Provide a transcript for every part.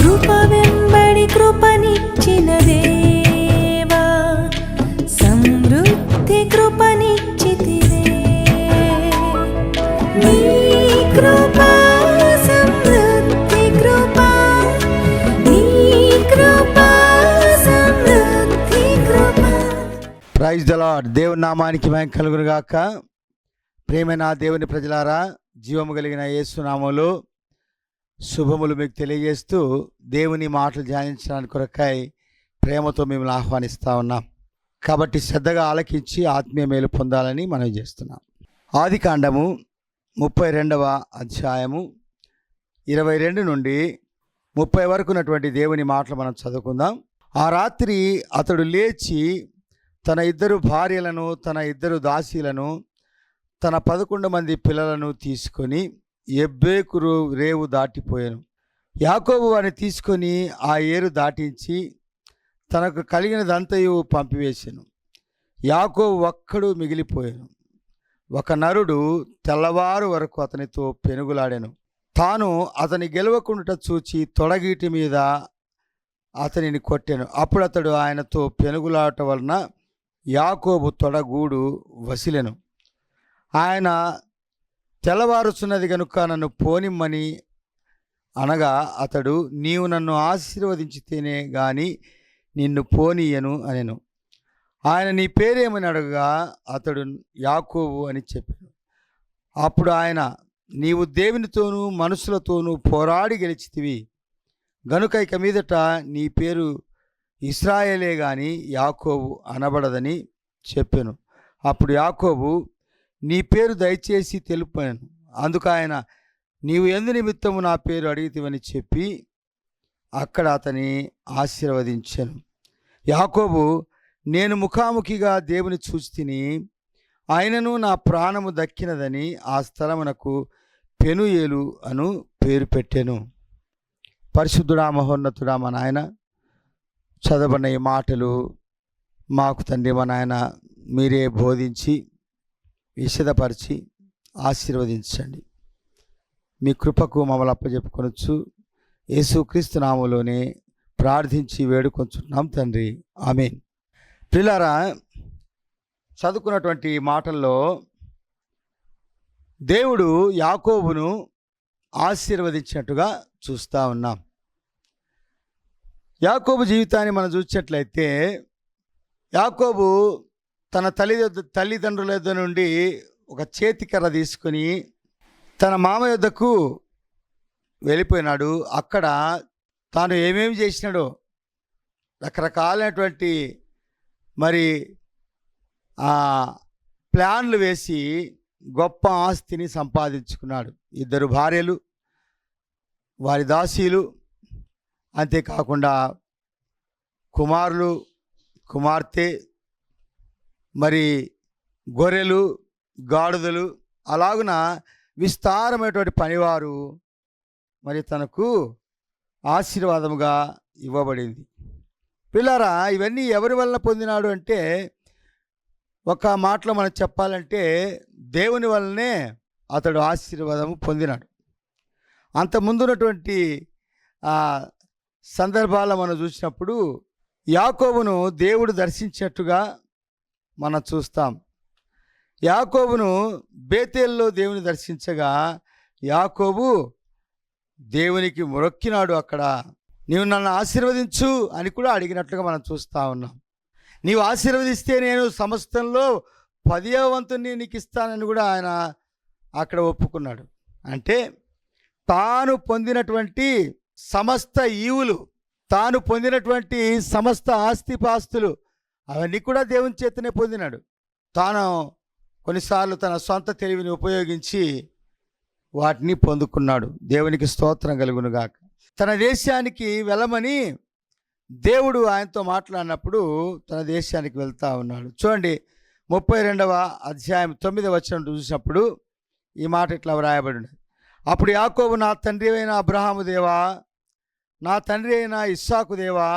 కృప వెంబడి కృపనిచ్చిన దేవా, సమృద్ధి కృపనిచ్చితివే. నీ కృప సమృద్ధి కృప, నీ కృప సమృద్ధి కృప. Praise the Lord. దేవుని నామానికి మహిమ కలుగును గాక. ప్రేమైన దేవుని ప్రజలారా, జీవము కలిగిన యేసు నామములో శుభములు మీకు తెలియజేస్తూ దేవుని మాటలు ధ్యానించడానికి కొరకై ప్రేమతో మిమ్మల్ని ఆహ్వానిస్తూ ఉన్నాం. కాబట్టి శ్రద్ధగా ఆలకించి ఆత్మీయ మేలు పొందాలని మనం చేస్తున్నాం. ఆదికాండము 32వ అధ్యాయము 22 నుండి 30 వరకు ఉన్నటువంటి దేవుని మాటలు మనం చదువుకుందాం. ఆ రాత్రి అతడు లేచి తన 2 భార్యలను, తన 2 దాసీలను, తన 11 మంది పిల్లలను తీసుకొని ఎబ్బేకు రేవు దాటిపోయాను. యాకోబు వారిని తీసుకొని ఆ ఏరు దాటించి తనకు కలిగినదంతయు పంపివేశాను. యాకోబు ఒక్కడు మిగిలిపోయాను. ఒక నరుడు తెల్లవారు వరకు అతనితో పెనుగులాడాను. తాను అతని గెలవకుండా చూచి తొడగీటి మీద అతనిని కొట్టాను. అప్పుడు అతడు ఆయనతో పెనుగులాట వలన యాకోబు తొడగూడు వసిలెను. ఆయన తెల్లవారుచున్నది గనుక నన్ను పోనిమ్మని అనగా అతడు, నీవు నన్ను ఆశీర్వదించితేనే గాని నిన్ను పోనీయను అనెను. ఆయన, నీ పేరేమని అడగగా అతడు యాకోబు అని చెప్పాను. అప్పుడు ఆయన, నీవు దేవునితోనూ మనుషులతోనూ పోరాడి గెలిచితివి గనుక ఇక మీదట నీ పేరు ఇశ్రాయేలే గాని యాకోబు అనబడదని చెప్పాను. అప్పుడు యాకోబు, నీ పేరు దయచేసి తెలుపాను. అందుకు ఆయన, నీవు ఎందు నిమిత్తము నా పేరు అడిగితివని చెప్పి అక్కడ అతని ఆశీర్వదించాను. యాకోబు, నేను ముఖాముఖిగా దేవుని చూచితిని, ఆయనను నా ప్రాణము దక్కినదని ఆ స్థలమునకు పెనుయేలు అను పేరు పెట్టెను. పరిశుద్ధుడా, మహోన్నతుడా, మా నాయన, చదవబడిన ఈ మాటలు మాకు తండ్రి మా నాయన మీరే బోధించి విశదపరిచి ఆశీర్వదించండి. మీ కృపకు మమ్మల్ని అప్పచెప్పుకొనొచ్చు యేసుక్రీస్తు నామములోనే ప్రార్థించి వేడుకొంచున్నాం తండ్రి, ఆమేన్. ప్రియులారా, చదువుకున్నటువంటి మాటల్లో దేవుడు యాకోబును ఆశీర్వదించినట్టుగా చూస్తూ ఉన్నాం. యాకోబు జీవితాన్ని మనం చూసినట్లయితే యాకోబు తన తల్లిదండ్రుల యొద్ద నుండి ఒక చేతికర్ర తీసుకొని తన మామ యొద్దకు వెళ్ళిపోయినాడు. అక్కడ తాను ఏమేమి చేసినాడో రకరకాలైనటువంటి మరి ప్లాన్లు వేసి గొప్ప ఆస్తిని సంపాదించుకున్నాడు. 2 భార్యలు, వారి దాసీలు, అంతేకాకుండా కుమారులు, కుమార్తె, మరి గొర్రెలు, గాడిదలు, అలాగున విస్తారమైనటువంటి పనివారు మరి తనకు ఆశీర్వాదముగా ఇవ్వబడింది. పిల్లారా, ఇవన్నీ ఎవరి వలన పొందినాడు అంటే, ఒక మాటలో మనం చెప్పాలంటే దేవుని వల్లనే అతడు ఆశీర్వాదము పొందినాడు. అంత ముందున్నటువంటి సందర్భాల్లో మనం చూసినప్పుడు యాకోబును దేవుడు దర్శించినట్టుగా మనం చూస్తాం. యాకోబును బేతేల్లో దేవుని దర్శించగా యాకోబు దేవునికి మొరక్కినాడు. అక్కడ నీవు నన్ను ఆశీర్వదించు అని కూడా అడిగినట్లుగా మనం చూస్తూ ఉన్నాం. నీవు ఆశీర్వదిస్తే నేను సమస్తంలో 10వ వంతుని నీకు ఇస్తానని కూడా ఆయన అక్కడ ఒప్పుకున్నాడు. అంటే తాను పొందినటువంటి సమస్త ఈవులు, తాను పొందినటువంటి సమస్త ఆస్తిపాస్తులు అవన్నీ కూడా దేవుని చేతనే పొందినాడు. తాను కొన్నిసార్లు తన సొంత తెలివిని ఉపయోగించి వాటిని పొందుకున్నాడు. దేవునికి స్తోత్రం కలుగునుగాక. తన దేశానికి వెళ్ళమని దేవుడు ఆయనతో మాట్లాడినప్పుడు తన దేశానికి వెళ్తూ ఉన్నాడు. చూడండి, 32వ అధ్యాయం 9వ వచనం చూసినప్పుడు ఈ మాట ఇట్లా వ్రాయబడి, అప్పుడు యాకోబు, నా తండ్రి అయిన అబ్రహాము దేవా, నా తండ్రి అయిన ఇస్సాకు దేవా,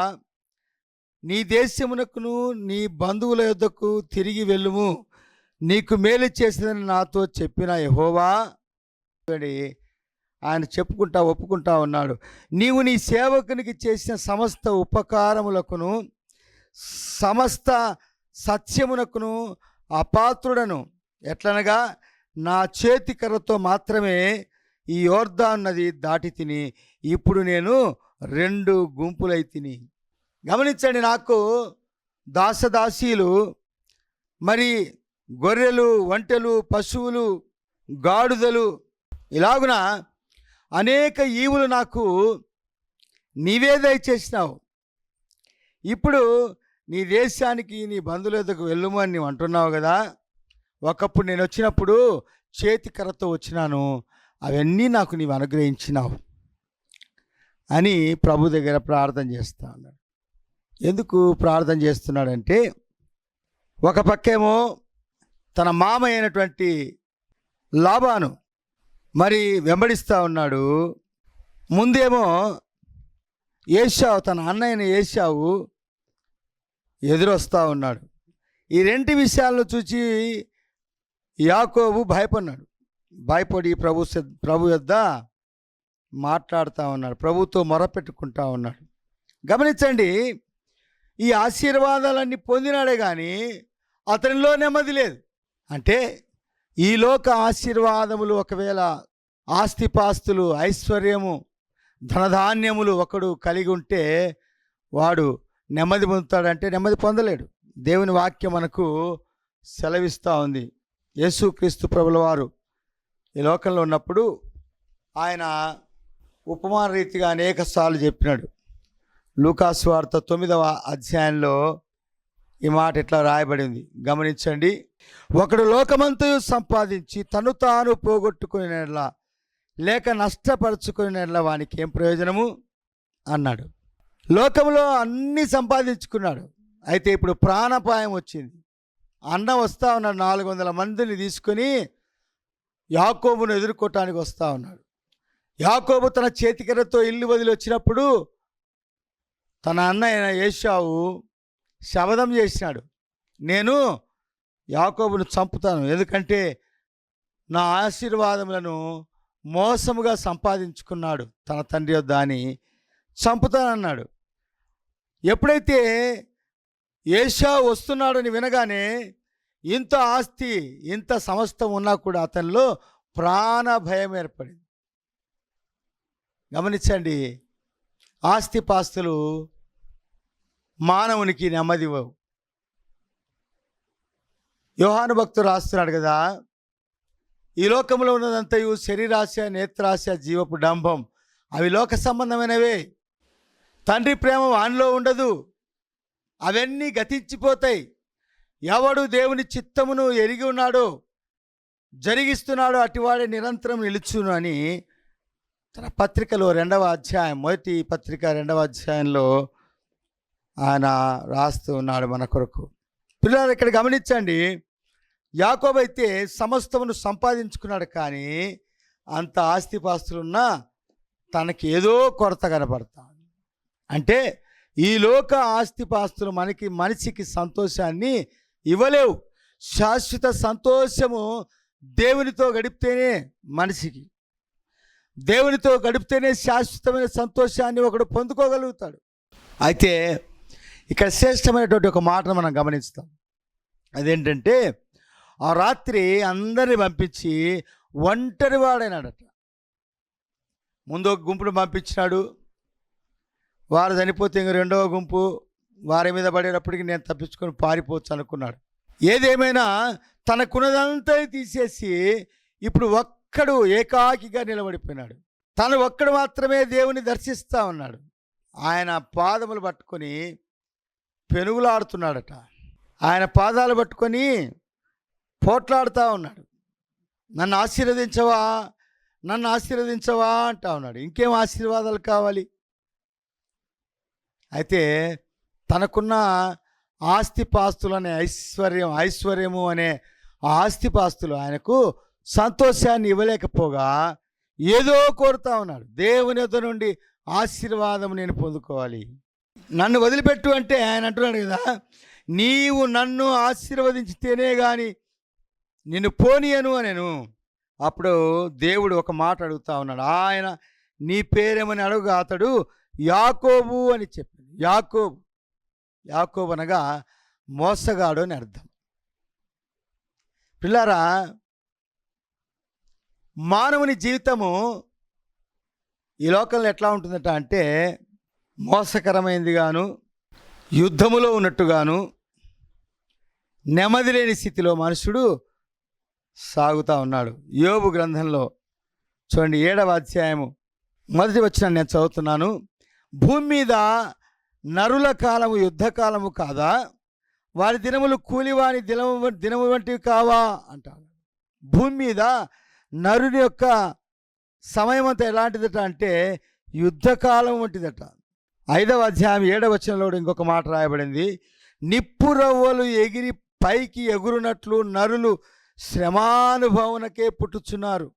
నీ దేశమునకును నీ బంధువుల యొద్దకు తిరిగి వెళ్ళుము, నీకు మేలు చేసిందని నాతో చెప్పిన యెహోవా. ఆయన చెప్పుకుంటా ఒప్పుకుంటా ఉన్నాడు. నీవు నీ సేవకునికి చేసిన సమస్త ఉపకారములకును సమస్త సత్యమునకును అపాత్రుడను. ఎట్లనగా నా చేతి కర్రతో మాత్రమే ఈ యోర్దాను నది దాటి తిని ఇప్పుడు నేను 2 గుంపులై తిని. గమనించండి, నాకు దాసదాసీలు, మరి గొర్రెలు, ఒంటెలు, పశువులు, గాడిదలు, ఇలాగున అనేక ఈవులు నాకు నీవే దయచేసినావు. ఇప్పుడు నీ దేశానికి నీ బంధువుల వద్దకు వెళ్ళుము అని నీవు అంటున్నావు కదా. ఒకప్పుడు నేను వచ్చినప్పుడు చేతి కర్రతో వచ్చినాను, అవన్నీ నాకు నీవు అనుగ్రహించినావు అని ప్రభు దగ్గర ప్రార్థన చేస్తా ఉన్నాడు. ఎందుకు ప్రార్థన చేస్తున్నాడంటే, ఒక పక్కేమో తన మామ అయినటువంటి లాబాను మరి వెంబడిస్తూ ఉన్నాడు. ముందేమో ఏశావు, తన అన్నయ్యన ఏశావు ఎదురొస్తూ ఉన్నాడు. ఈ 2 విషయాలను చూసి యాకోబు భయపడి ప్రభు యొద్ద మాట్లాడుతూ ఉన్నాడు, ప్రభుతో మొరపెట్టుకుంటా ఉన్నాడు. గమనించండి, ఈ ఆశీర్వాదాలన్నీ పొందినాడే కానీ అతనిలో నెమ్మది లేదు. అంటే ఈ లోక ఆశీర్వాదములు, ఒకవేళ ఆస్తిపాస్తులు, ఐశ్వర్యము, ధనధాన్యములు ఒకడు కలిగి ఉంటే వాడు నెమ్మది పొందుతాడంటే నెమ్మది పొందలేడు. దేవుని వాక్యం మనకు సెలవిస్తూ ఉంది. యేసుక్రీస్తు ప్రభుల వారు ఈ లోకంలో ఉన్నప్పుడు ఆయన ఉపమాన రీతిగా అనేక సార్లు చెప్పినాడు. లూకాసు వార్త 9వ అధ్యాయంలో ఈ మాట ఇట్లా రాయబడింది, గమనించండి. ఒకడు లోకమంతయు సంపాదించి తను తాను పోగొట్టుకునేలా లేక నష్టపరుచుకునేలా వానికి ఏం ప్రయోజనము అన్నాడు. లోకంలో అన్నీ సంపాదించుకున్నాడు, అయితే ఇప్పుడు ప్రాణాపాయం వచ్చింది. అన్న వస్తూ ఉన్నాడు, 400 మందిని తీసుకొని యాకోబును ఎదుర్కోవటానికి వస్తూ ఉన్నాడు. యాకోబు తన చేతికర్రతో ఇల్లు వదిలి వచ్చినప్పుడు తన అన్న అయిన ఏశావు శపథం చేసినాడు, నేను యాకోబును చంపుతాను, ఎందుకంటే నా ఆశీర్వాదములను మోసముగా సంపాదించుకున్నాడు తన తండ్రి యొద్ద అని చంపుతానన్నాడు. ఎప్పుడైతే ఏశావు వస్తున్నాడని వినగానే ఇంత ఆస్తి, ఇంత సమస్తం ఉన్నా కూడా అతనిలో ప్రాణ భయం ఏర్పడింది. గమనించండి, ఆస్తిపాస్తులు మానవునికి నెమ్మదివ్వవు. యోహాను భక్తుడు రాస్తున్నాడు కదా, ఈ లోకంలో ఉన్నదంతయు శరీరాశ, నేత్రాశ, జీవపు డంభం, అవి లోక సంబంధమైనవే. తండ్రి ప్రేమ వానిలో ఉండదు, అవన్నీ గతించిపోతాయి. ఎవడు దేవుని చిత్తమును ఎరిగి ఉన్నాడో, జరిగిస్తున్నాడో అటివాడే నిరంతరం నిలుచును అని తన పత్రికలో 2వ అధ్యాయం, మొదటి పత్రిక 2వ అధ్యాయంలో ఆయన రాస్తూ ఉన్నాడు మన కొరకు. పిల్లలు ఇక్కడ గమనించండి, యాకోబు అయితే సమస్తమును సంపాదించుకున్నాడు, కానీ అంత ఆస్తిపాస్తులున్నా తనకి ఏదో కొరత కనపడతా. అంటే ఈ లోక ఆస్తిపాస్తులు మనిషికి సంతోషాన్ని ఇవ్వలేవు. శాశ్వత సంతోషము దేవునితో గడిపితేనే మనిషికి, దేవునితో గడిపితేనే శాశ్వతమైన సంతోషాన్ని ఒకడు పొందుకోగలుగుతాడు. అయితే ఇక్కడ శ్రేష్టమైనటువంటి ఒక మాటను మనం గమనిస్తాం. అదేంటంటే, ఆ రాత్రి అందరిని పంపించి ఒంటరి వాడైనాడట. ముందు ఒక గుంపును పంపించినాడు, వారు చనిపోతే ఇంక 2వ గుంపు వారి మీద పడేటప్పటికి నేను తప్పించుకొని పారిపోవచ్చు అనుకున్నాడు. ఏదేమైనా తనకున్నదంతా తీసేసి ఇప్పుడు ఒక్కడు ఏకాకిగా నిలబడిపోయినాడు. తను ఒక్కడు మాత్రమే దేవుని దర్శిస్తూ ఉన్నాడు. ఆయన పాదములు పట్టుకొని పెనుగులాడుతున్నాడట. ఆయన పాదాలు పట్టుకొని పోట్లాడుతూ ఉన్నాడు. నన్ను ఆశీర్వదించవా, నన్ను ఆశీర్వదించవా అంటా ఉన్నాడు. ఇంకేం ఆశీర్వాదాలు కావాలి? అయితే తనకున్న ఆస్తిపాస్తులు అనే ఐశ్వర్యము అనే ఆస్తిపాస్తులు ఆయనకు సంతోషాన్ని ఇవ్వలేకపోగా ఏదో కోరుతా ఉన్నాడు. దేవుని యొద్ద నుండి ఆశీర్వాదం నేను పొందుకోవాలి, నన్ను వదిలిపెట్టు అంటే ఆయన అంటున్నాడు కదా, నీవు నన్ను ఆశీర్వదించితేనే కానీ నిన్ను పోనీయను అనేను. అప్పుడు దేవుడు ఒక మాట అడుగుతా ఉన్నాడు. ఆయన నీ పేరేమని అడుగు, అతడు యాకోబు అని చెప్పింది. యాకోబు, యాకోబు అనగా మోసగాడు అని అర్థం. పిల్లారా, మానవుని జీవితము ఈ లోకంలో ఎట్లా ఉంటుందట అంటే మోసకరమైనది గాను, యుద్ధములో ఉన్నట్టుగాను, నెమ్మది లేని స్థితిలో మనుషుడు సాగుతూ ఉన్నాడు. యోబు గ్రంథంలో చూడండి 7వ అధ్యాయము 1వ వచనం నేను చదువుతున్నాను. భూమి మీద నరుల కాలము యుద్ధకాలము కాదా, వారి దినములు కూలివాని దినము వంటివి కావా అంటాడు. భూమి మీద నరుని యొక్క సమయం అంతా ఎలాంటిదట అంటే యుద్ధకాలం వంటిదట. 5వ అధ్యాయం 7వ వచనంలో ఇంకొక మాట రాయబడింది. నిప్పు రవ్వలు ఎగిరి పైకి ఎగురునట్లు నరులు శ్రమానుభవనకే పుట్టుచున్నారు.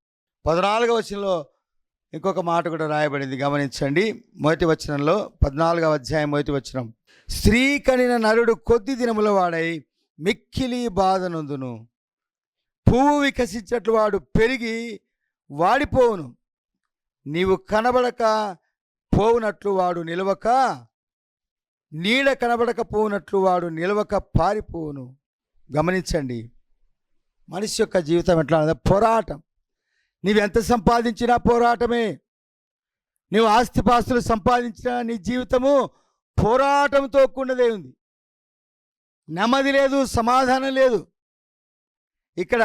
14వ వచనంలో ఇంకొక మాట కూడా రాయబడింది, గమనించండి. 1వ వచనంలో 14వ అధ్యాయం 1వ వచనం. స్త్రీ కనిన నరుడు కొద్ది దినముల వాడై మిక్కిలి బాధ నొందును. పువ్వు వికసించినట్లు వాడు పెరిగి వాడిపోవును. నీవు కనబడక పోవునట్లు వాడు నిలవక, నీడ కనబడకపోవునట్లు వాడు నిలవక పారిపోవును. గమనించండి, మనిషి యొక్క జీవితం ఎట్లా ఉన్నది? పోరాటం. నీవెంత సంపాదించినా పోరాటమే. నీవు ఆస్తిపాస్తులు సంపాదించినా నీ జీవితము పోరాటంతో కూడినదే ఉంది. నెమ్మది లేదు, సమాధానం లేదు. ఇక్కడ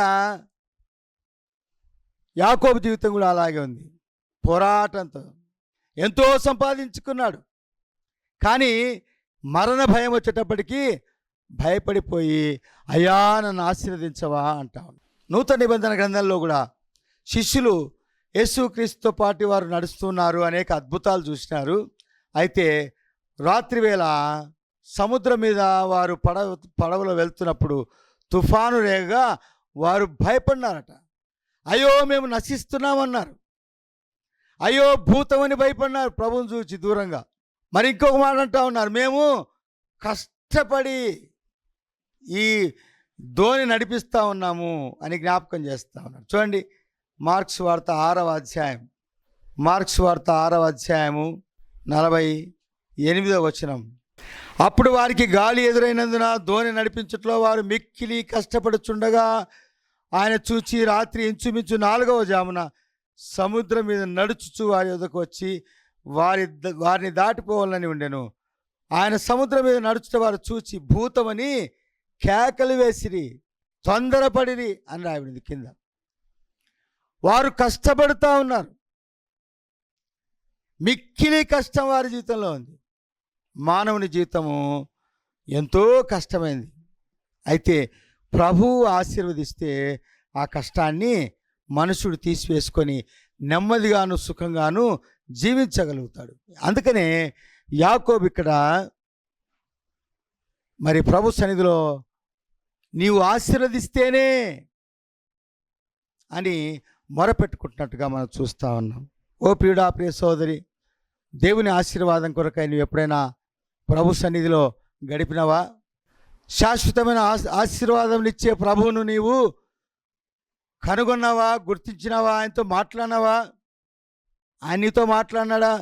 యాకోబు జీవితం కూడా అలాగే ఉంది, పోరాటంతో. ఎంతో సంపాదించుకున్నాడు, కానీ మరణ భయం వచ్చేటప్పటికీ భయపడిపోయి అయ్యా నన్ను ఆశీర్వదించవా అంటాను. నూతన నిబంధన గ్రంథంలో కూడా శిష్యులు యేసుక్రీస్తుతో పాటు వారు నడుస్తున్నారు, అనేక అద్భుతాలు చూసినారు. అయితే రాత్రివేళ సముద్రం మీద వారు పడవలో వెళ్తున్నప్పుడు తుఫాను రేగగా వారు భయపడినారట. అయ్యో మేము నశిస్తున్నామన్నారు. అయ్యో భూతమని భయపడినారు ప్రభువుని చూచి దూరంగా. మరి ఇంకొక మాట అంటా ఉన్నారు, మేము కష్టపడి ఈ ధోని నడిపిస్తూ ఉన్నాము అని జ్ఞాపకం చేస్తూ ఉన్నారు. చూడండి, మార్క్స్ వార్త 6వ అధ్యాయం, మార్క్స్ వార్త 6వ అధ్యాయము 48వ వచనం. అప్పుడు వారికి గాలి ఎదురైనందున ధోని నడిపించట్లో వారు మిక్కిలి కష్టపడుచుండగా ఆయన చూచి రాత్రి ఇంచుమించు 4వ జామున సముద్రం మీద నడుచుచు వారి వద్దకు వచ్చి వారిని దాటిపోవాలని ఉండెను. ఆయన సముద్రం మీద నడుచుట వారు చూచి భూతమని కేకలు వేసిరి, తొందరపడిరి అని రాయబడింది కింద. వారు కష్టపడుతూ ఉన్నారు, మిక్కిలి కష్టం వారి జీవితంలో ఉంది. మానవుని జీవితము ఎంతో కష్టమైంది. అయితే ప్రభువు ఆశీర్వదిస్తే ఆ కష్టాన్ని మనుషుడు తీసివేసుకొని నెమ్మదిగాను సుఖంగాను జీవించగలుగుతాడు. అందుకనే యాకోబు ఇక్కడ మరి ప్రభు సన్నిధిలో నీవు ఆశీర్వదిస్తేనే అని మొరపెట్టుకుంటున్నట్టుగా మనం చూస్తూ ఉన్నాం. ఓ ప్రియుడా, ప్రియ సోదరి, దేవుని ఆశీర్వాదం కొరకై నువ్వు ఎప్పుడైనా ప్రభు సన్నిధిలో గడిపినవా? శాశ్వతమైన ఆశీర్వాదం ఇచ్చే ప్రభువును నీవు కనుగొన్నావా? గుర్తించినావా? ఆయనతో మాట్లాడినావా? ఆయన నీతో మాట్లాడినాడా?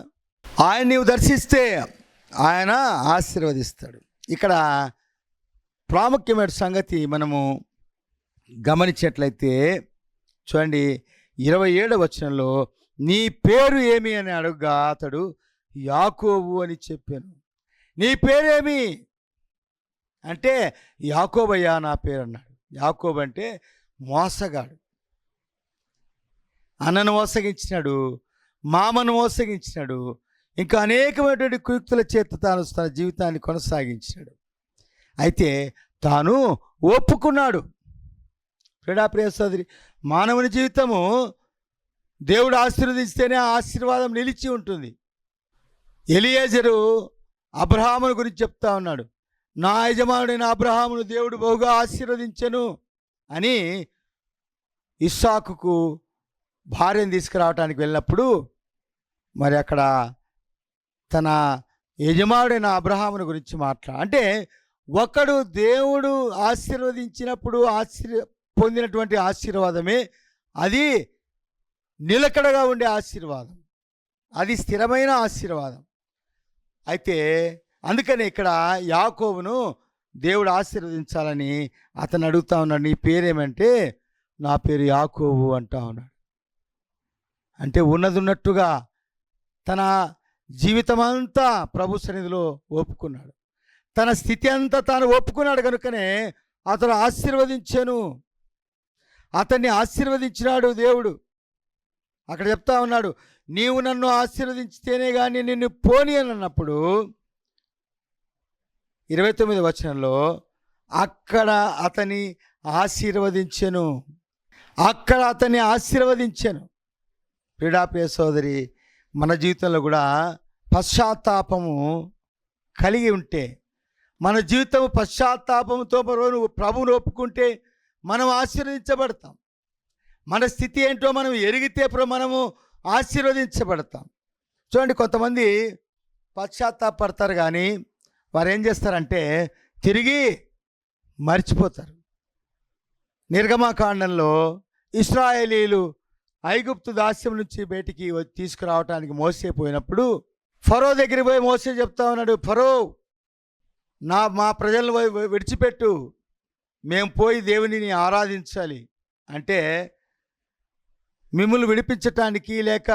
ఆయన నీవు దర్శిస్తే ఆయన ఆశీర్వదిస్తాడు. ఇక్కడ ప్రాముఖ్యమైన సంగతి మనము గమనించినట్లయితే చూడండి, 27వ వచనంలో నీ పేరు ఏమి అని అడుగుగా అతడు యాకోబు అని చెప్పాను. నీ పేరేమి అంటే యాకోబయ్యా నా పేరు అన్నాడు. యాకోబు అంటే మోసగాడు. అన్నను మోసగించినాడు, మామను మోసగించినాడు, ఇంకా అనేకమైనటువంటి కుయుక్తుల చేత తాను తన జీవితాన్ని కొనసాగించాడు. అయితే తాను ఒప్పుకున్నాడు. ప్రియ సోదరి, మానవుని జీవితము దేవుడు ఆశీర్వదిస్తేనే ఆ ఆశీర్వాదం నిలిచి ఉంటుంది. ఎలియేజరు అబ్రహామును గురించి చెప్తా ఉన్నాడు. నా యజమానుడైన అబ్రహామును దేవుడు బహుగా ఆశీర్వదించెను అని ఇస్సాకుకు భార్యను తీసుకురావటానికి వెళ్ళినప్పుడు మరి అక్కడ తన యజమానుడైన అబ్రహామును గురించి అంటే ఒకడు దేవుడు ఆశీర్వదించినప్పుడు పొందినటువంటి ఆశీర్వాదమే అది నిలకడగా ఉండే ఆశీర్వాదం, అది స్థిరమైన ఆశీర్వాదం. అయితే అందుకని ఇక్కడ యాకోబును దేవుడు ఆశీర్వదించాలని అతను అడుగుతా ఉన్నాడు. నీ పేరేమంటే నా పేరు యాకోబు అంటా ఉన్నాడు. అంటే ఉన్నది ఉన్నట్టుగా తన జీవితం అంతా ప్రభు సన్నిధిలో ఒప్పుకున్నాడు. తన స్థితి అంతా తాను ఒప్పుకున్నాడు కనుకనే అతను ఆశీర్వదించాను, అతన్ని ఆశీర్వదించినాడు దేవుడు. అక్కడ చెప్తా ఉన్నాడు, నీవు నన్ను ఆశీర్వదించితేనే కానీ నిన్ను పోని అని అన్నప్పుడు 29వ వచనంలో అక్కడ అతని ఆశీర్వదించెను, అక్కడ అతన్ని ఆశీర్వదించాను. ప్రియ సోదరి, మన జీవితంలో కూడా పశ్చాత్తాపము కలిగి ఉంటే, మన జీవితం పశ్చాత్తాపంతో ప్రభువును ఒప్పుకుంటే మనం ఆశీర్వదించబడతాం. మన స్థితి ఏంటో మనం ఎరిగితే మనము ఆశీర్వదించబడతాం. చూడండి, కొంతమంది పశ్చాత్తాపడతారు కానీ వారు ఏం చేస్తారంటే తిరిగి మర్చిపోతారు. నిర్గమకాండంలో ఇశ్రాయేలీలు ఐగుప్తు దాస్యం నుంచి బయటికి తీసుకురావడానికి మోసే పోయినప్పుడు ఫరో దగ్గరికి పోయి మోసే చెప్తా ఉన్నాడు, ఫరో మా ప్రజలను విడిచిపెట్టు, మేము పోయి దేవునిని ఆరాధించాలి అంటే, మిమ్మల్ని విడిపించటానికి లేక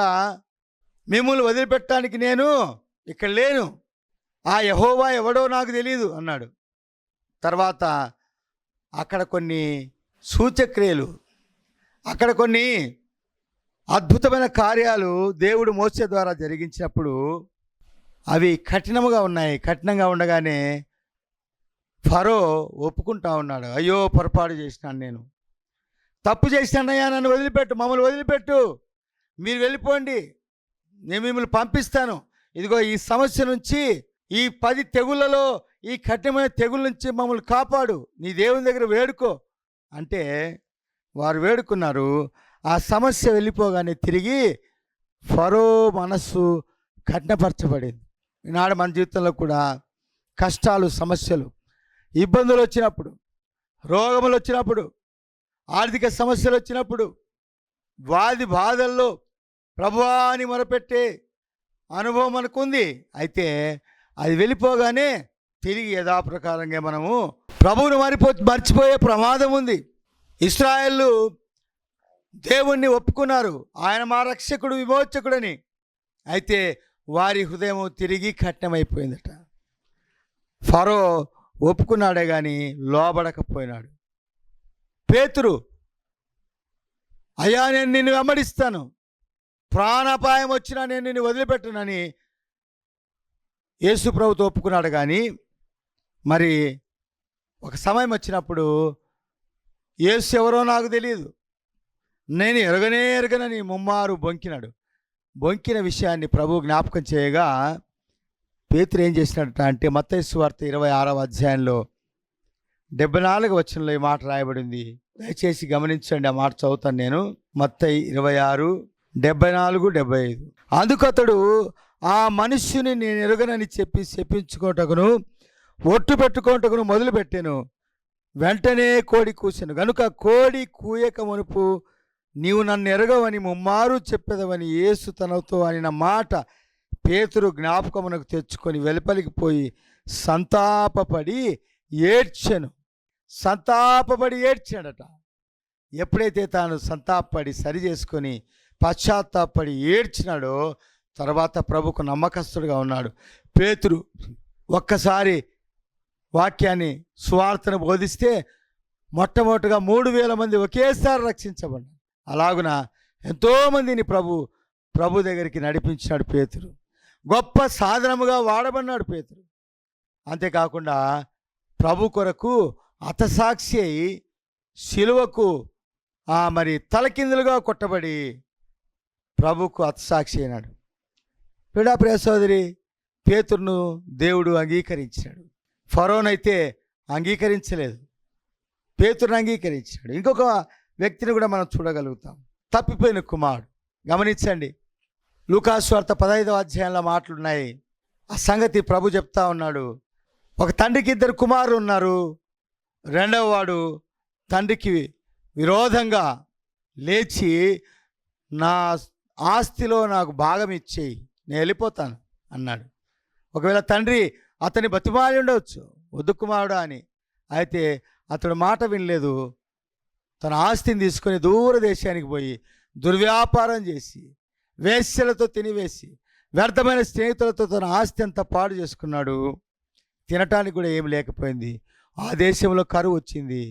మిమ్మల్ని వదిలిపెట్టడానికి నేను ఇక్కడ లేను, ఆ యెహోవా ఎవడో నాకు తెలియదు అన్నాడు. తర్వాత అక్కడ కొన్ని సూచక్రియలు, అక్కడ కొన్ని అద్భుతమైన కార్యాలు దేవుడు మోసే ద్వారా జరిగించినప్పుడు అవి కఠినంగా ఉన్నాయి. కఠినంగా ఉండగానే ఫరో ఒప్పుకుంటా ఉన్నాడు, అయ్యో పొరపాటు చేసినాను, నేను తప్పు చేసినానయ్యా, నన్ను వదిలిపెట్టు, మమ్మల్ని వదిలిపెట్టు, మీరు వెళ్ళిపోండి, నేను మిమ్మల్ని పంపిస్తాను, ఇదిగో ఈ సమస్య నుంచి, ఈ 10 తెగుళ్ళలో ఈ కఠినమైన తెగుళ్ళ నుంచి మమ్మల్ని కాపాడు, నీ దేవుని దగ్గర వేడుకో అంటే వారు వేడుకున్నారు. ఆ సమస్య వెళ్ళిపోగానే తిరిగి ఫరో మనస్సు కఠినపరచబడింది. ఈనాడు మన జీవితంలో కూడా కష్టాలు, సమస్యలు, ఇబ్బందులు వచ్చినప్పుడు, రోగములు వచ్చినప్పుడు, ఆర్థిక సమస్యలు వచ్చినప్పుడు, వ్యాధి బాధల్లో ప్రభువా అని మొరపెట్టే అనుభవం మనకుంది. అయితే అది వెళ్ళిపోగానే తిరిగి యథాప్రకారంగా మనము ప్రభువును మర్చిపోయే ప్రమాదం ఉంది. ఇశ్రాయేలు దేవుణ్ణి ఒప్పుకున్నారు, ఆయన మా రక్షకుడు, విమోచకుడని. అయితే వారి హృదయం తిరిగి కఠినమైపోయిందట. ఫరో ఒప్పుకున్నాడే కానీ లోబడకపోయినాడు. పేతురు, అయ్యా నేను నిన్ను వెంబడిస్తాను, ప్రాణాపాయం వచ్చినా నేను నిన్ను వదిలిపెట్టనని యేసు ప్రభుతో ఒప్పుకున్నాడు. కానీ మరి ఒక సమయం వచ్చినప్పుడు యేసు ఎవరో నాకు తెలియదు, నేను ఎరగనని ముమ్మారు బొంకినాడు. బొంకిన విషయాన్ని ప్రభు జ్ఞాపకం చేయగా పేతురు ఏం చేసినట్ట అంటే మత్తయి సువార్త 26వ అధ్యాయంలో 74వ వచనంలో ఈ మాట రాయబడింది. దయచేసి గమనించండి, ఆ మాట చదువుతాను నేను. మత్తయి 26, 74, 75. అందుకు అతడు ఆ మనుష్యుని నేను ఎరుగనని చెప్పి చెప్పించుకోటకును ఒట్టు పెట్టుకోటకును మొదలుపెట్టాను. వెంటనే కోడి కూసెను గనుక కోడి కూయక మునుపు నీవు నన్ను ఎరగవని ముమ్మారు చెప్పేదవని యేసు తనతో అనిన మాట పేతురు జ్ఞాపకమునకు తెచ్చుకొని వెలుపలికి పోయి సంతాపపడి ఏడ్చాడట. ఎప్పుడైతే తాను సంతాపపడి సరి చేసుకొని పశ్చాత్తాపడి ఏడ్చినాడో తర్వాత ప్రభుకు నమ్మకస్తుడుగా ఉన్నాడు. పేతురు ఒక్కసారి వాక్యాన్ని, సువార్తను బోధిస్తే మొట్టమొదటిగా 3,000 మంది ఒకేసారి రక్షించబడ్డారు. అలాగున ఎంతోమందిని ప్రభు దగ్గరికి నడిపించినాడు పేతురు. గొప్ప సాధనముగా వాడబడినాడు పేతురు. అంతేకాకుండా ప్రభు కొరకు హతసాక్షి అయి శిలువకు మరి తలకిందులుగా కొట్టబడి ప్రభుకు హతసాక్షి అయినాడు. ప్రియ సోదరి, పేతురును దేవుడు అంగీకరించాడు. ఫరోనైతే అంగీకరించలేదు, పేతురును అంగీకరించాడు. ఇంకొక వ్యక్తిని కూడా మనం చూడగలుగుతాం, తప్పిపోయిన కుమారుడు. గమనించండి, లూకాసు వార్త 15వ అధ్యాయంలో మాటలున్నాయి. ఆ సంగతి ప్రభు చెప్తా ఉన్నాడు. ఒక తండ్రికి 2 కుమారులు ఉన్నారు. రెండవ వాడు తండ్రికి విరోధంగా లేచి నా ఆస్తిలో నాకు భాగం ఇచ్చేయి, నేను వెళ్ళిపోతాను అన్నాడు. ఒకవేళ తండ్రి అతని బతిమాలి ఉండవచ్చు, వద్దు కుమారుడా అని. అయితే అతడు మాట వినలేదు. తన ఆస్తిని తీసుకొని దూరదేశానికి పోయి దుర్వ్యాపారం చేసి వేశ్యలతో తినివేసి వ్యర్థమైన స్నేహితులతో తన ఆస్తి అంతా పాడు చేసుకున్నాడు. తినటానికి కూడా ఏమి లేకపోయింది. ఆ దేశంలో కరువు వచ్చింది.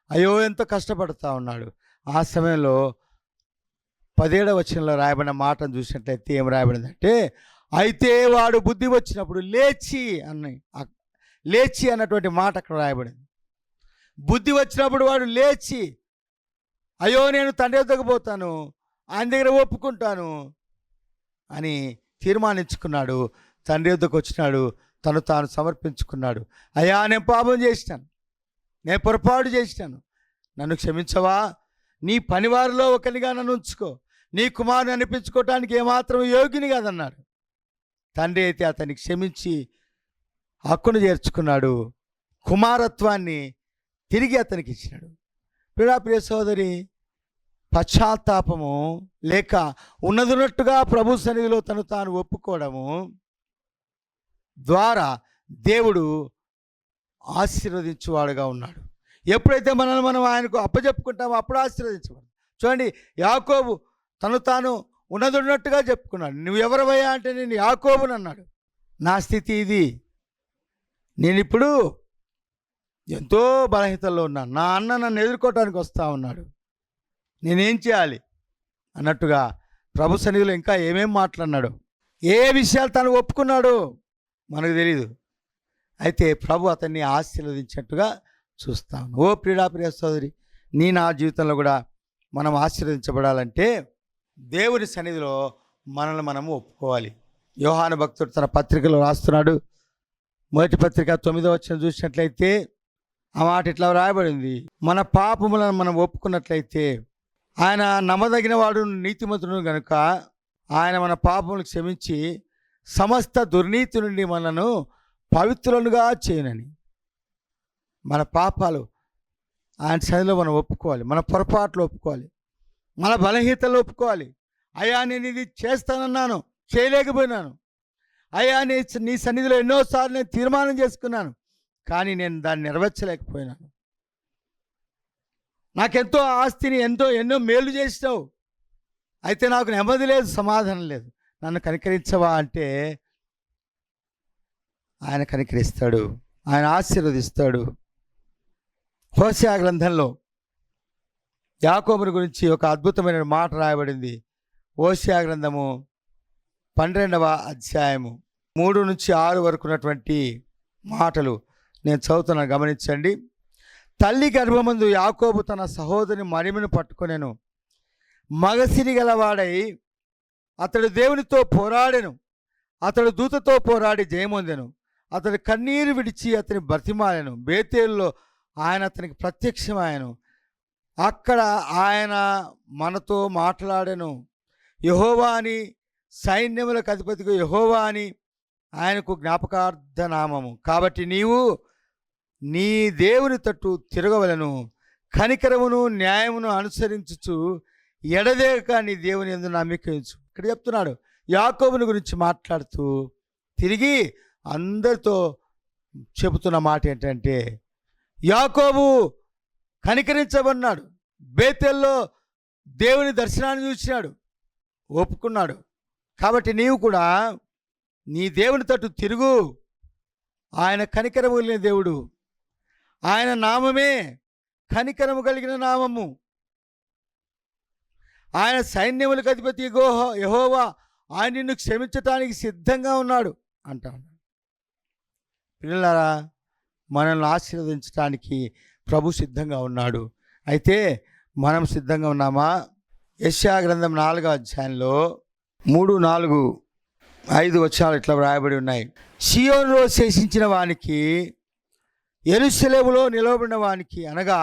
అయ్యో ఎంతో కష్టపడుతూ ఉన్నాడు. ఆ సమయంలో 17వ వచనంలో రాయబడిన మాటను చూసినట్లయితే ఏం రాయబడిందంటే, అయితే వాడు బుద్ధి వచ్చినప్పుడు లేచి అన్నటువంటి మాట అక్కడ రాయబడింది. బుద్ధి వచ్చినప్పుడు వాడు లేచి, అయ్యో నేను తండ్రి వద్దకు పోతాను, ఆయన దగ్గర ఒప్పుకుంటాను అని తీర్మానించుకున్నాడు. తండ్రి వద్దకు వచ్చినాడు, తను తాను సమర్పించుకున్నాడు. అయ్యా నేను పాపం చేసినాను, నేను పొరపాటు చేసినాను, నన్ను క్షమించవా? నీ పనివారిలో ఒకరిగా నన్ను ఉంచుకో, నీ కుమారుని అనిపించుకోవటానికి ఏమాత్రం యోగ్యుని కాదన్నాడు. తండ్రి అయితే అతనికి క్షమించి హక్కును చేర్చుకున్నాడు. కుమారత్వాన్ని తిరిగి అతనికి ఇచ్చినాడు. ప్రియ సోదరి, పశ్చాత్తాపము లేక ఉన్నదిన్నట్టుగా ప్రభు సన్నిధిలో తను తాను ఒప్పుకోవడము ద్వారా దేవుడు ఆశీర్వదించువాడుగా ఉన్నాడు. ఎప్పుడైతే మనల్ని మనం ఆయనకు అప్పచెప్పుకుంటామో అప్పుడు ఆశీర్వదించబడు. చూడండి, యాకోబు తను తాను ఉన్నదిన్నట్టుగా చెప్పుకున్నాడు. నువ్వు ఎవరవయ్యా అంటే నేను యాకోబుని అన్నాడు. నా స్థితి ఇది, నేను ఇప్పుడు ఎంతో బలహీనతలో ఉన్నాను, నా అన్న నన్ను ఎదుర్కోవటానికి వస్తూ ఉన్నాడు, నేనేం చేయాలి అన్నట్టుగా ప్రభు సన్నిధిలో ఇంకా ఏమేం మాట్లాడినాడు, ఏ విషయాలు తను ఒప్పుకున్నాడో మనకు తెలీదు. అయితే ప్రభు అతన్ని ఆశీర్వదించినట్టుగా చూస్తాను. ఓ ప్రియ సోదరి, నా జీవితంలో కూడా మనం ఆశీర్వదించబడాలంటే దేవుని సన్నిధిలో మనల్ని మనము ఒప్పుకోవాలి. యోహాను భక్తుడు తన పత్రికలో రాస్తున్నాడు. మొదటి పత్రిక 9వ వచనం చూసినట్లయితే ఆ మాట ఇట్లా రాయబడింది, మన పాపములను మనం ఒప్పుకున్నట్లయితే ఆయన నమ్మదగిన వాడు నీతిమంతుడు కనుక ఆయన మన పాపములు క్షమించి సమస్త దుర్నీతి నుండి మనను పవిత్రులుగా చేయనని. మన పాపాలు ఆయన సన్నిధిలో మనం ఒప్పుకోవాలి, మన పొరపాట్లు ఒప్పుకోవాలి, మన బలహీనతలు ఒప్పుకోవాలి. అయ్యా నేను ఇది చేస్తానన్నాను, చేయలేకపోయినాను, అయ్యా నీ సన్నిధిలో ఎన్నోసార్లు నేను తీర్మానం చేసుకున్నాను, కానీ నేను దాన్ని నెరవేర్చలేకపోయినాను. నాకెంతో ఆస్తిని ఎన్నో మేలు చేసినావు, అయితే నాకు నెమ్మది లేదు, సమాధానం లేదు, నన్ను కనికరించవా అంటే ఆయన కనికరిస్తాడు, ఆయన ఆశీర్వదిస్తాడు. హోషేయ గ్రంథంలో యాకోబుని గురించి ఒక అద్భుతమైన మాట రాయబడింది. హోషేయ గ్రంథము 12వ అధ్యాయము 3 నుంచి 6 వరకు ఉన్నటువంటి మాటలు నేను చదువుతున్నాను, గమనించండి. తల్లి గర్భమందు యాకోబు తన సహోదరుని మరిమిను పట్టుకొనెను, మగసిరి గలవాడై అతడు దేవునితో పోరాడెను, అతడు దూతతో పోరాడి జయమొందెను, అతడు కన్నీరు విడిచి అతని బ్రతిమాలెను. బేతేలులో ఆయన అతనికి ప్రత్యక్షమాయను, అక్కడ ఆయన మనతో మాట్లాడెను. యెహోవా అని, సైన్యములకు అధిపతిగా యెహోవా అని ఆయనకు జ్ఞాపకార్థ నామము. కాబట్టి నీవు నీ దేవుని తట్టు తిరగవలను, కనికరమును న్యాయమును అనుసరించుచు ఎడదేక నీ దేవుని యందు నమ్మిక ఉంచు. ఇక్కడ చెప్తున్నాడు, యాకోబుని గురించి మాట్లాడుతూ తిరిగి అందరితో చెబుతున్న మాట ఏంటంటే, యాకోబు కనికరించబడినాడు, బేతేల్లో దేవుని దర్శనాన్ని చూసినాడు, ఒప్పుకున్నాడు. కాబట్టి నీవు కూడా నీ దేవుని తట్టు తిరుగు. ఆయన కనికరము కలిగిన దేవుడు, ఆయన నామమే కనికరము కలిగిన నామము. ఆయన సైన్యములకు అధిపతి యెహోవా, ఆయన నిన్ను క్షమించటానికి సిద్ధంగా ఉన్నాడు అంటా ఉన్నాడు. పిల్లలారా, మనల్ని ఆశీర్వదించడానికి ప్రభు సిద్ధంగా ఉన్నాడు. అయితే మనం సిద్ధంగా ఉన్నామా? యెషయా గ్రంథం 4వ అధ్యాయంలో 3, 4, 5 వచనాలు ఇట్లా వ్రాయబడి ఉన్నాయి. సియోనులో శేషించిన వానికి, యెరూషలేములో నిలవబడిన వానికి, అనగా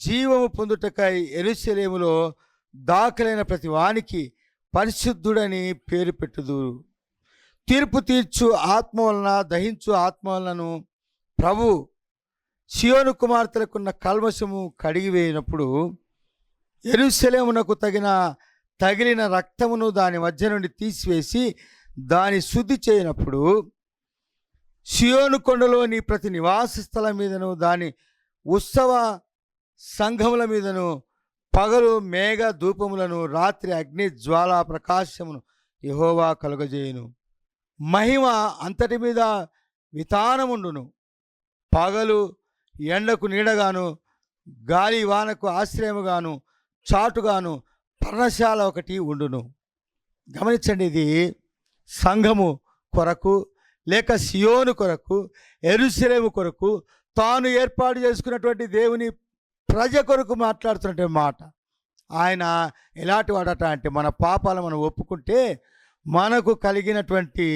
జీవము పొందుటకై యెరూషలేములో దాఖలైన ప్రతి వానికి పరిశుద్ధుడని పేరు పెట్టుదురు. తీర్పు తీర్చు ఆత్మ వలన, దహించు ఆత్మ వలనను ప్రభు సియోను కుమార్తెలకున్న కల్మషము కడిగివేయినప్పుడు యెరూషలేమునకు తగిలిన రక్తమును దాని మధ్య నుండి తీసివేసి దాని శుద్ధి చేయనప్పుడు సియోను కొండలోని ప్రతి నివాస స్థలం మీదను దాని ఉత్సవ సంఘముల మీదను పగలు మేఘ ధూపములను రాత్రి అగ్ని జ్వాలా ప్రకాశమును యెహోవా కలుగజేయును. మహిమ అంతటి మీద వితానముండును. పగలు ఎండకు నీడగాను గాలి వానకు ఆశ్రయముగాను చాటుగాను పర్ణశాల ఒకటి ఉండును. గమనించండి, ఇది సంఘము కొరకు లేక సియోను కొరకు, యెరూషలేము కొరకు, తాను ఏర్పాటు చేసుకున్నటువంటి దేవుని ప్రజ కొరకు మాట్లాడుతున్నటువంటి మాట. ఆయన ఎలాంటి వాడట అంటే, మన పాపాలు మనం ఒప్పుకుంటే మనకు కలిగినటువంటి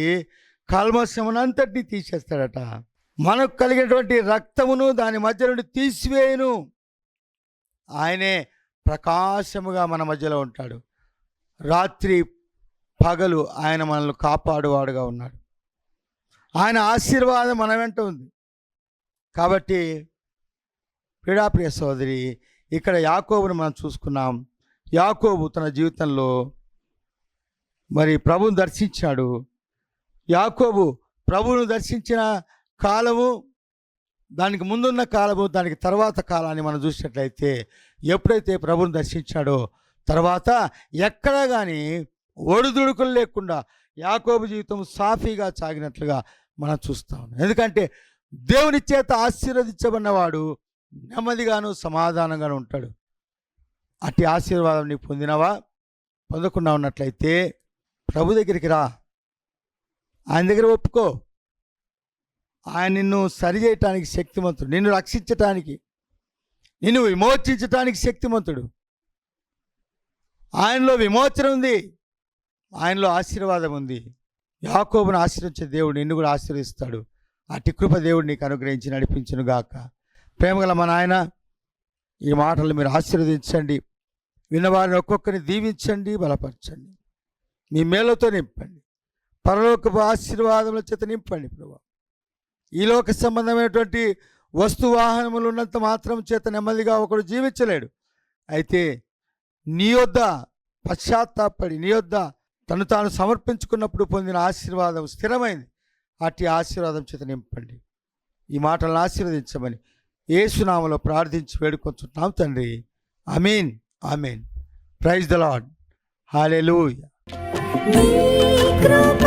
కల్మషమునంతటినీ తీసేస్తాడట. మనకు కలిగినటువంటి రక్తమును దాని మధ్య నుండి తీసివేయును. ఆయనే ప్రకాశముగా మన మధ్యలో ఉంటాడు. రాత్రి పగలు ఆయన మనల్ని కాపాడువాడుగా ఉన్నాడు. ఆయన ఆశీర్వాదం మన వెంట ఉంది. కాబట్టి ప్రియ సోదరి, ఇక్కడ యాకోబును మనం చూసుకున్నాం. యాకోబు తన జీవితంలో మరి ప్రభువును దర్శించాడు. యాకోబు ప్రభువును దర్శించిన కాలము, దానికి ముందున్న కాలము, దానికి తర్వాత కాలాన్ని మనం చూసినట్లయితే, ఎప్పుడైతే ప్రభువును దర్శించాడో తర్వాత ఎక్కడా కానీ ఒడిదుడుకులు లేకుండా యాకోబు జీవితం సాఫీగా సాగినట్లుగా మనం చూస్తాం. ఎందుకంటే దేవుని చేత ఆశీర్వదించబడినవాడు నెమ్మదిగాను సమాధానంగాను ఉంటాడు. అట్టి ఆశీర్వాదం నీకు పొందినవా? పొందకుండా ఉన్నట్లయితే ప్రభు దగ్గరికి రా, ఆయన దగ్గర ఒప్పుకో. ఆయన నిన్ను సరిచేయటానికి శక్తిమంతుడు, నిన్ను రక్షించటానికి, నిన్ను విమోచించటానికి శక్తిమంతుడు. ఆయనలో విమోచన ఉంది, ఆయనలో ఆశీర్వాదం ఉంది. యాకోబును ఆశీర్వించే దేవుడు నిన్ను కూడా ఆశీర్వదిస్తాడు. అట్టి కృప దేవుడు నీకు అనుగ్రహించి నడిపించును గాక. ప్రేమగల మా నాయన, ఈ మాటలు మీరు ఆశీర్వదించండి. విన్నవారిని ఒక్కొక్కరిని దీవించండి, బలపరచండి, మీ మేలుతో నింపండి, పరలోకపు ఆశీర్వాదముల చేత నింపండి. ప్రభువా, ఈ లోక సంబంధమైనటువంటి వస్తువాహనములు ఉన్నంత మాత్రం చేత నెమ్మదిగా ఒకడు జీవించలేడు. అయితే నీ యొద్ద పశ్చాత్తాపడి నీ యొద్ద తను తాను సమర్పించుకున్నప్పుడు పొందిన ఆశీర్వాదం స్థిరమైంది. అట్టి ఆశీర్వాదం చేత నింపండి. ఈ మాటలను ఆశీర్వదించమని యేసునామములో ప్రార్థించి వేడుకొంచున్నాం తండ్రి. ఆమేన్, ఆమేన్. Praise the Lord. హల్లెలూయా. నీ కృప